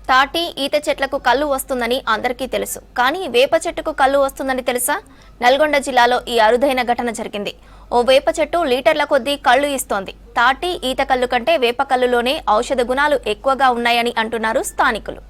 తాటి ఈత చెట్లకు కళ్ళు వస్తుందని అందరికీ తెలుసు. కానీ వేప చెట్టుకు కళ్ళు వస్తుందని తెలుసా? నల్గొండ జిల్లాలో ఈ అరుదైన ఘటన జరిగింది. ఓ వేప చెట్టు లీటర్ల కొద్దీ కళ్ళు ఇస్తోంది. తాటి ఈత కళ్ళు కంటే వేప కళ్ళులోనే ఔషధ గుణాలు ఎక్కువగా ఉన్నాయని అంటున్నారు స్థానికులు.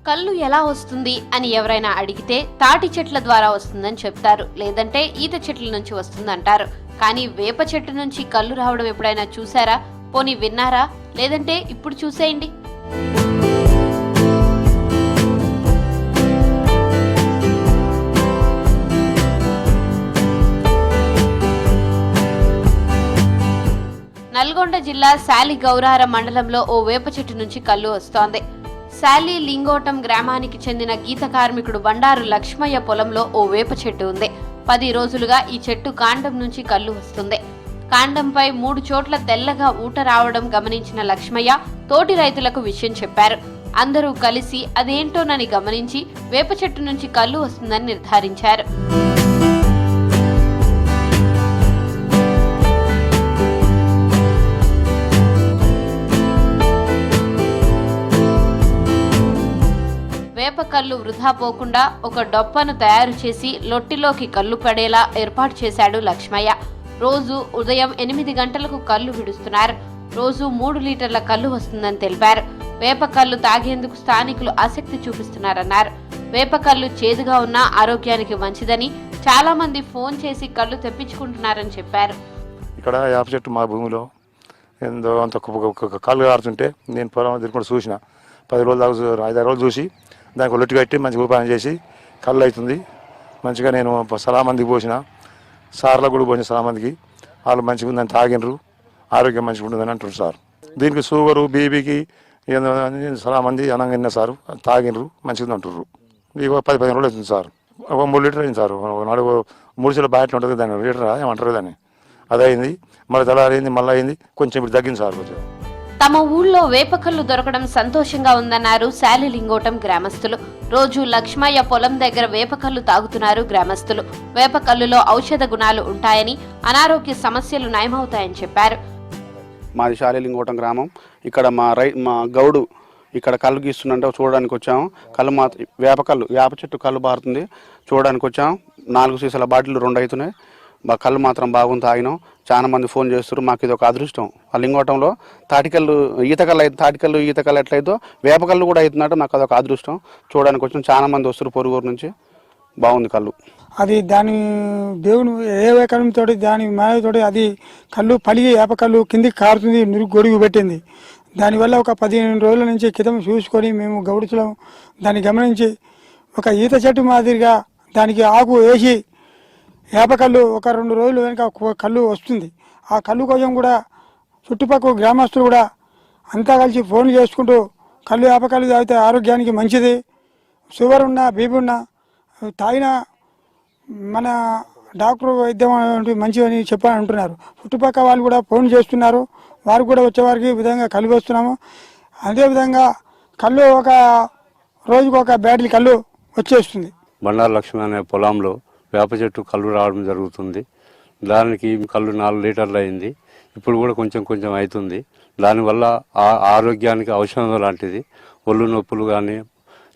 కళ్ళు ఎలా వస్తుంది అని ఎవరైనా అడిగితే తాటి చెట్ల ద్వారా వస్తుందని చెప్తారు, లేదంటే ఈత చెట్ల నుంచి వస్తుందంటారు. కానీ వేప చెట్టు నుంచి కళ్ళు రావడం ఎప్పుడైనా చూసారా? పోనీ విన్నారా? లేదంటే ఇప్పుడు చూసేయండి. నల్గొండ జిల్లా శాలిగౌరారం మండలంలో ఓ వేప చెట్టు నుంచి కళ్ళు వస్తోంది. శాలి లింగోటం గ్రామానికి చెందిన గీత కార్మికుడు బండారు లక్ష్మయ్య పొలంలో ఓ వేప చెట్టు ఉంది. 10 రోజులుగా ఈ చెట్టు కాండం నుంచి కళ్ళు వస్తుంది. కాండంపై 3 చోట్ల తెల్లగా ఊట రావడం గమనించిన లక్ష్మయ్య తోటి రైతులకు విషయం చెప్పారు. అందరూ కలిసి అదేంటోనని గమనించి వేప చెట్టు నుంచి కళ్ళు వస్తుందని నిర్ధారించారు. వేప కళ్ళు వృధా పోకుండా ఒక డొప్పను తయారు చేసి లొట్టిలోకి కళ్ళు పడేలా ఏర్పాటు చేశాడు లక్ష్మయ్య. రోజు ఉదయం 8 గంటలకు కళ్ళు విడుస్తున్నారు. రోజు 3 లీటర్ల కళ్ళు వస్తుందని తెలిపారు. వేప కళ్ళు తాగేందుకు స్థానికులు ఆసక్తి చూపిస్తున్నారన్నారు. వేప కళ్ళు చేదుగా ఉన్నా ఆరోగ్యానికి మంచిదని చాలా మంది ఫోన్ చేసి కళ్ళు తెప్పించుకుంటున్నారని చెప్పారు. ఇక్కడ వేప చెట్టు మా భూమిలో ఎంతో అంత కళ్ళు కారుతుంటే నేను పొలం తిరుగుకుంటూ చూసిన. 10 రోజులు దాకా 5-6 రోజులు చూసి దానికి లొట్టి కట్టి మంచిగా ఉపాయం చేసి కళ్ళు అవుతుంది. మంచిగా నేను చాలా మందికి పోసిన, సార్లకు కూడా పోసిన చాలా మందికి. వాళ్ళు మంచిగా ఉందని తాగినరు, ఆరోగ్యం మంచిగా ఉంటుందని అంటారు సార్. దీనికి షుగరు బీపీకి చాలా మంది అనంగా విన్నా సార్, తాగినరు మంచిగా ఉంది అంటుర్రు. ఇక 10-15 రోజులు అవుతుంది సార్. ఒక 3 లీటర్ అయింది సార్. 3 లీటర్ల బ్యాట్లు ఉంటుంది దాన్ని లీటర్ ఏమంటారు దాన్ని, అది అయింది. మళ్ళీ తెల్లారైంది, మళ్ళీ అయింది, కొంచెం ఇప్పుడు తగ్గింది సార్. కొంచెం తమ ఊళ్ళో వేపకళ్ళు దొరకడం సంతోషంగా ఉందన్నారు శాలి లింగోటం గ్రామస్తులు. రోజు లక్ష్మయ్య పొలం దగ్గర వేపకళ్ళు తాగుతున్నారు గ్రామస్తులు. వేపకళ్ళులో ఔషధ గుణాలు ఉంటాయని, అనారోగ్య సమస్యలు నయమవుతాయని చెప్పారు. మాది శాలి లింగోటం గ్రామం. ఇక్కడ మా గౌడు ఇక్కడ కళ్ళు గీస్తుందంటే చూడడానికి వచ్చాము. కళ్ళు వేప చెట్టు కళ్ళు బారుతుంది చూడడానికి వచ్చాము. 4 సీసాల బాటిల్ 2 అవుతున్నాయి. కళ్ళు మాత్రం బాగుంది, తాగినాం. చాలా మంది ఫోన్ చేస్తారు. మాకు ఇది ఒక అదృష్టం. ఆ లింగోటంలో తాటికల్లు ఈతకళ్ళు ఎట్లయితే వేపకళ్ళు కూడా అవుతున్నట్టు మాకు అదొక అదృష్టం. చూడడానికి వచ్చిన చాలా మంది వస్తారు పొరుగురు నుంచి. బాగుంది కళ్ళు. అది దాని దేవుని ఏ కళ్ళతోటి దాని మేనతోటి అది కళ్ళు పలిగి వేపకళ్ళు కిందికి కారుతుంది, గొడుగు పెట్టింది. దానివల్ల ఒక 15 రోజుల నుంచి క్రితం చూసుకొని మేము గౌడుచులం దాన్ని గమనించి ఒక ఈత చెట్టు మాదిరిగా దానికి ఆకు వేసి వేపకళ్ళు ఒక 2 రోజులు వెనుక కళ్ళు వస్తుంది. ఆ కళ్ళు కోసం కూడా చుట్టుపక్కల గ్రామస్తులు కూడా అంతా కలిసి ఫోన్లు చేసుకుంటూ కళ్ళు వేపకళ్ళు తాగితే ఆరోగ్యానికి మంచిది, షుగర్ ఉన్నా బీపీ ఉన్నా తాగిన మన డాక్టర్ వైద్యం మంచిదని చెప్పని అంటున్నారు. చుట్టుపక్కల వాళ్ళు కూడా ఫోన్ చేస్తున్నారు. వారు కూడా వచ్చేవారికి ఈ విధంగా కళ్ళు వస్తున్నాము. అదేవిధంగా కళ్ళు ఒక రోజుకు ఒక బ్యాటరీ కళ్ళు వచ్చేస్తుంది. బండారు లక్ష్మి అనే పొలంలో వేప చెట్టు కళ్ళు రావడం జరుగుతుంది. దానికి కళ్ళు 4 లీటర్లు అయింది. ఇప్పుడు కూడా కొంచెం అవుతుంది. దానివల్ల ఆరోగ్యానికి ఔషధం లాంటిది. ఒళ్ళు నొప్పులు కానీ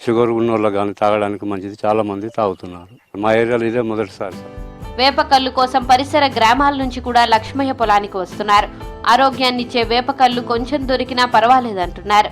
షుగర్ ఉన్న వాళ్ళకి కానీ తాగడానికి మంచిది. చాలా మంది తాగుతున్నారు. మా ఏరియాలో ఇదే మొదటిసారి. వేపకళ్ళు కోసం పరిసర గ్రామాల నుంచి కూడా లక్ష్మయ్య పొలానికి వస్తున్నారు. ఆరోగ్యాన్నిచ్చే వేపకళ్ళు కొంచెం దొరికినా పర్వాలేదంటున్నారు.